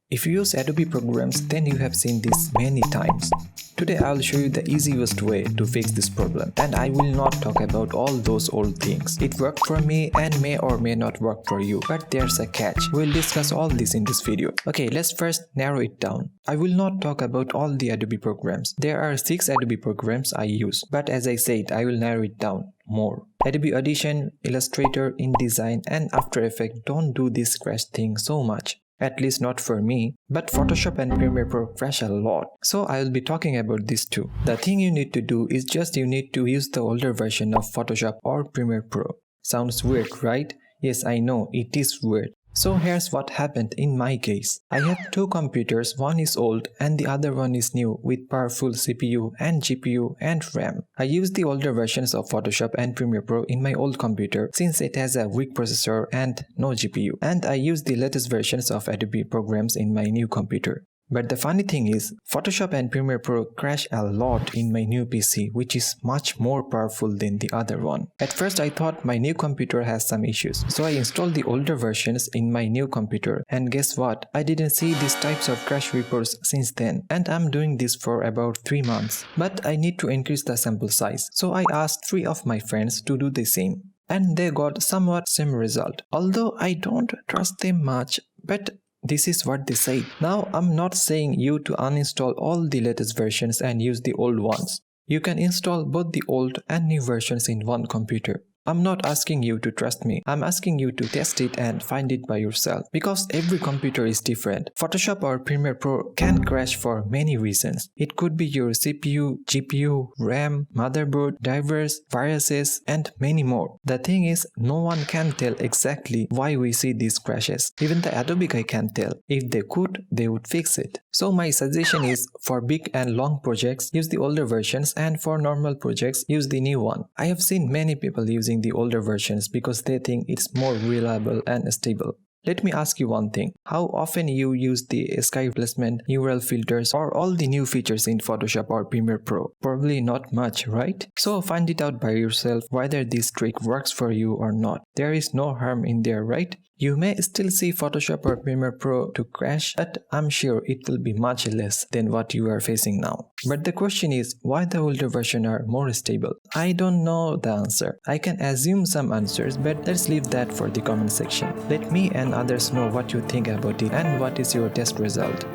If you use Adobe programs, then you have seen this many times. Today I will show you the easiest way to fix this problem, and I will not talk about all those old things. It worked for me and may or may not work for you, but there's a catch. We'll discuss all this in this video. Okay, let's first narrow it down. I will not talk about all the Adobe programs. There are 6 Adobe programs I use, but as I said, I will narrow it down more. Adobe Audition, Illustrator, InDesign and After Effects don't do this crash thing so much. At least not for me, but Photoshop and Premiere Pro crash a lot. So I will be talking about this too. The thing you need to do is just you need to use the older version of Photoshop or Premiere Pro. Sounds weird, right? Yes, I know, it is weird. So here's what happened in my case. I have 2 computers, one is old and the other one is new with powerful CPU and GPU and RAM. I use the older versions of Photoshop and Premiere Pro in my old computer since it has a weak processor and no GPU. And I use the latest versions of Adobe programs in my new computer. But the funny thing is, Photoshop and Premiere Pro crash a lot in my new PC, which is much more powerful than the other one. At first I thought my new computer has some issues, so I installed the older versions in my new computer, and guess what? I didn't see these types of crash reports since then, and I'm doing this for about 3 months. But I need to increase the sample size, so I asked 3 of my friends to do the same. And they got somewhat same result. Although I don't trust them much, but this is what they say. Now I'm not saying you to uninstall all the latest versions and use the old ones. You can install both the old and new versions in one computer. I'm not asking you to trust me, I'm asking you to test it and find it by yourself, because every computer is different. Photoshop or Premiere Pro can crash for many reasons. It could be your CPU, GPU, RAM, motherboard, drivers, viruses, and many more. The thing is, no one can tell exactly why we see these crashes. Even the Adobe guy can tell. If they could, they would fix it. So my suggestion is, for big and long projects, use the older versions, and for normal projects, use the new one. I have seen many people using the older versions because they think it's more reliable and stable. Let me ask you one thing. How often you use the sky replacement, neural filters or all the new features in Photoshop or Premiere Pro? Probably not much, right? So find it out by yourself whether this trick works for you or not. There is no harm in there, right? You may still see Photoshop or Premiere Pro to crash, but I'm sure it will be much less than what you are facing now. But the question is, why the older version are more stable? I don't know the answer. I can assume some answers, but let's leave that for the comment section. Let me and others know what you think about it and what is your test result.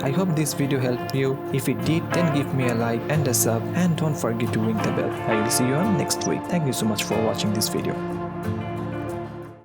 I hope this video helped you. If it did, then give me a like and a sub, and don't forget to ring the bell. I will see you on next week. Thank you so much for watching this video.